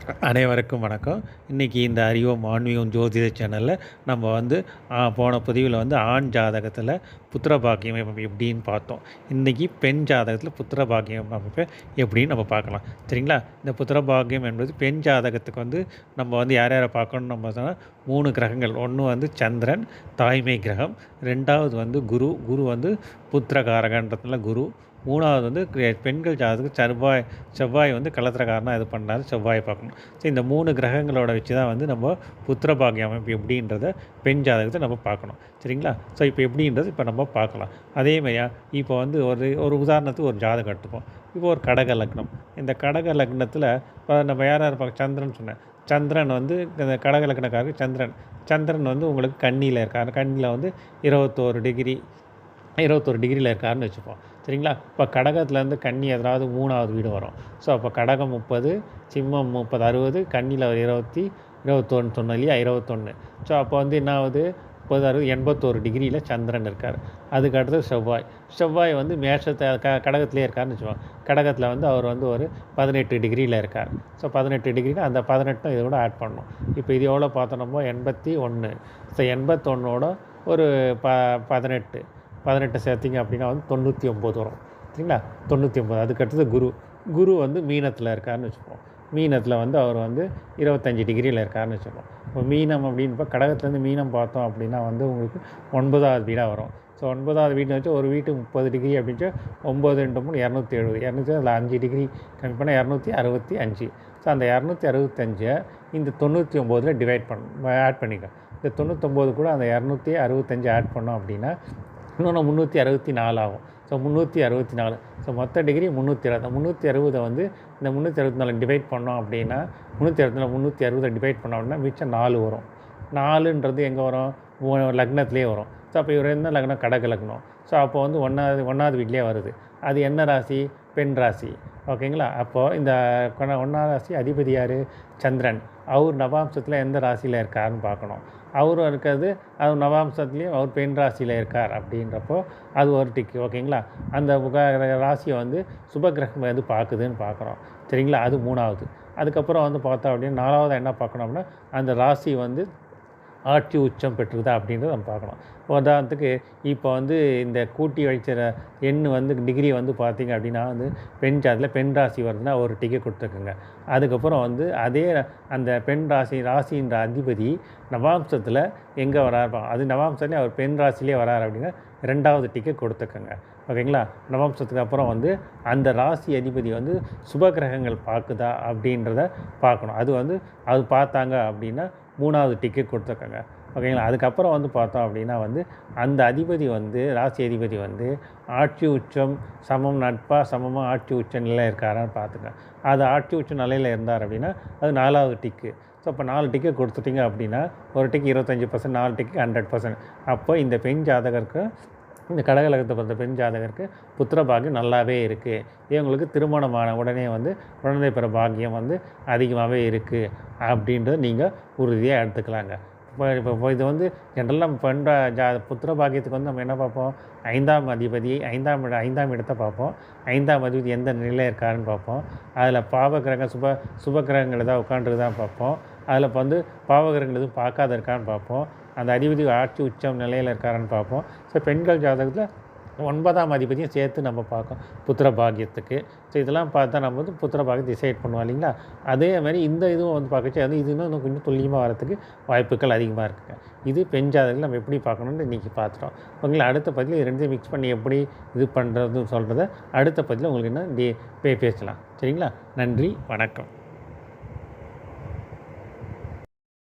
அனைவருக்கும் வணக்கம். இன்றைக்கி இந்த அறிவோம் ஆன்மீகம் ஜோதிட சேனலில் நம்ம போன பதிவில் ஆண் ஜாதகத்தில் புத்திர பாக்கியம் எப்படின்னு பார்த்தோம். இன்றைக்கி பெண் ஜாதகத்தில் புத்திர பாக்கியம் அமைப்பு எப்படின்னு நம்ம பார்க்கலாம். சரிங்களா? இந்த புத்திர பாக்கியம் என்பது பெண் ஜாதகத்துக்கு நம்ம யார் யாரை பார்க்கணும்னு நம்ம சொன்னால் 3 கிரகங்கள். ஒன்று சந்திரன், தாய்மை கிரகம். 2வது குரு. குரு புத்திரகாரகன்றதுல குரு. 3வது பெண்கள் ஜாதகத்துக்கு செவ்வாய் கலத்திரக்காரனாக இது பண்ணாது, செவ்வாயை பார்க்கணும். ஸோ இந்த 3 கிரகங்களோட வச்சு தான் நம்ம புத்திர பாக்கிய அமைப்பு எப்படின்றத பெண் ஜாதகத்தை நம்ம பார்க்கணும். சரிங்களா? ஸோ இப்போ எப்படின்றது இப்போ நம்ம பார்க்கலாம். அதேமாதிரியா இப்போ ஒரு உதாரணத்துக்கு ஒரு ஜாதகம் எடுத்துப்போம். இப்போ ஒரு கடக லக்னம். இந்த கடக லக்னத்தில் நம்ம யாராக இருப்பாங்க? சந்திரன் சொன்னேன். சந்திரன் இந்த கடக லக்னக்காரருக்கு சந்திரன் உங்களுக்கு கன்னியில் இருக்கார். கன்னியில் 21 டிகிரியில் இருக்காருன்னு வச்சுப்போம். சரிங்களா? இப்போ கடகத்துலேருந்து கன்னி எதாவது 3வது வீடு வரும். ஸோ அப்போ கடகம் 30, சிம்மம் 30, 60, கன்னியில் 21 சொன்னோம் இல்லையா? 21. ஸோ அப்போ என்ன ஆகுது? 30, 60, 81 டிகிரியில் சந்திரன் இருக்கார். அதுக்கு அடுத்தது செவ்வாய் மேஷத்தை கடகத்திலே இருக்காருன்னு வச்சுப்போம். கடகத்தில் அவர் ஒரு 18 டிகிரியில் இருக்கார். ஸோ 18 டிகிரினா அந்த 18 இதோட ஆட் பண்ணணும். இப்போ இது எவ்வளோ பார்த்தோம்? நம்ம 81. ஸோ 81ஓட ஒரு 18 சேர்த்திங்க அப்படின்னா 99 வரும். சரிங்களா? 99. அதுக்கடுத்தது குரு மீனத்தில் இருக்காருன்னு வச்சுப்போம். மீனத்தில் அவர் 25 டிகிரியில் இருக்காருன்னு வச்சுப்போம். இப்போ மீனம் அப்படின்னு இப்போ கடகத்துலேருந்து மீனம் பார்த்தோம் அப்படின்னா உங்களுக்கு 9வது வீடாக வரும். ஸோ 9வது வீடு வச்சு ஒரு வீட்டுக்கு 30 டிகிரி அப்படின்னு 9 × 3 270. அதில் 5 டிகிரி கம்மி பண்ணால் 265. ஸோ அந்த 265 இந்த 99 டிவைட் ஆட் பண்ணிக்க. இந்த 99 கூட அந்த 265 ஆட் பண்ணோம் அப்படின்னா இன்னொன்று 364 ஆகும். ஸோ 364. ஸோ மொத்த டிகிரி 360. 360 இந்த 364 டிவைட் பண்ணோம் அப்படின்னா 360 டிவைட் பண்ணோம் அப்படின்னா மிச்சம் 4 வரும். 4ன்றது எங்கே வரும்? லக்னத்துலேயே வரும். ஸோ அப்போ இவர் என்ன லக்னம்? கடக லக்னம். ஸோ அப்போ 1வது வீட்லேயே வருது. அது என்ன ராசி? பெண் ராசி. ஓகேங்களா? அப்போது இந்த 1வது ராசி அதிபதி யார்? சந்திரன். அவர் நவாம்சத்தில் எந்த ராசியில் இருக்காருன்னு பார்க்கணும். அவரும் இருக்கிறது நவாம்சத்துலேயும் அவர் பெண் ராசியில் இருக்கார். அப்படின்றப்போ அது ஒரு டிக்கு. ஓகேங்களா? அந்த ராசியை சுபகிரகம் பார்க்குதுன்னு பார்க்குறோம். சரிங்களா? அது 3வது. அதுக்கப்புறம் பார்த்தோம் அப்படின்னா 4வது என்ன பார்க்கணும் அப்படின்னா அந்த ராசி ஆட்சி உச்சம் பெற்றுதா அப்படின்றத நம்ம பார்க்கணும். உதாரணத்துக்கு இப்போ இந்த கூட்டி வைக்கிற எண் டிகிரி பார்த்திங்க அப்படின்னா பெண் ஜாதத்தில் பெண் ராசி வருதுன்னா ஒரு டிக்கெட் கொடுத்துருக்குங்க. அதுக்கப்புறம் அதே அந்த பெண் ராசின்ற அதிபதி நவாம்சத்தில் எங்கே வரார்? அது நவாம்சத்துலேயே அவர் பெண் ராசிலே வரார் அப்படின்னா 2வது டிக்கெட் கொடுத்துருக்குங்க. ஓகேங்களா? நவாம்சத்துக்கு அப்புறம் அந்த ராசி அதிபதி சுபகிரகங்கள் பார்க்குதா அப்படின்றத பார்க்கணும். அது பார்த்தாங்க அப்படின்னா 3வது டிக்கெட் கொடுத்துருக்காங்க. ஓகேங்களா? அதுக்கப்புறம் பார்த்தோம் அப்படின்னா அந்த அதிபதி ராசி அதிபதி ஆட்சி உச்சம் சமம் நட்பா சமமாக ஆட்சி உச்ச நிலையில் இருக்காரான்னு பார்த்துங்க. அது ஆட்சி உச்ச நிலையில் இருந்தார் அப்படின்னா அது 4வது டிக்கு. ஸோ இப்போ 4 டிக்கெட் கொடுத்துட்டிங்க அப்படின்னா ஒரு டிக்கு 25%, 4 டிக்கு 100%. அப்போ இந்த பெண் ஜாதகருக்கு இந்த கடகலகத்தை பொறுத்த பெண் ஜாதகருக்கு புத்திர பாக்கியம் நல்லாவே இருக்குது. இவங்களுக்கு திருமணமான உடனே குழந்தை பெற பாக்கியம் அதிகமாகவே இருக்குது அப்படின்றத நீங்கள் உறுதியாக எடுத்துக்கலாங்க. இப்போ இது ஜென்ரலாக பெண் புத்திர பாக்கியத்துக்கு நம்ம என்ன பார்ப்போம்? 5ஆம் அதிபதி 5ஆம் இடத்தை பார்ப்போம். 5ஆம் அதிபதி எந்த நிலையில் இருக்காருன்னு பார்ப்போம். அதில் பாவகிரகம் சுபகிரகங்கள் ஏதாவது உட்காந்துருக்குதான் பார்ப்போம். அதில் பாவகிரகங்கள் எதுவும் பார்க்காத இருக்கான்னு பார்ப்போம். அந்த அதிபதி ஆட்சி உச்சம் நிலையில் இருக்காருன்னு பார்ப்போம். ஸோ பெண்கள் ஜாதகத்தில் 9ஆம் அதிபதியும் சேர்த்து நம்ம பார்க்கோம் புத்திர பாக்கியத்துக்கு. ஸோ இதெல்லாம் பார்த்தா நம்ம புத்திர பாக்கியம் டிசைட் பண்ணுவோம் இல்லைங்களா? அதே மாதிரி இந்த இதுவும் பார்க்கச்சு இது இன்னும் கொஞ்சம் துல்லியமாக வரத்துக்கு வாய்ப்புகள் அதிகமாக இருக்குங்க. இது பெண் ஜாதகத்தில் நம்ம எப்படி பார்க்கணுன்னு இன்றைக்கி பார்த்துட்டோம். ஓகேங்களா? அடுத்த பதில் 2 மிக்ஸ் பண்ணி எப்படி இது பண்ணுறதுன்னு சொல்கிறத அடுத்த பதில் உங்களுக்கு என்ன பேசலாம். சரிங்களா? நன்றி, வணக்கம்.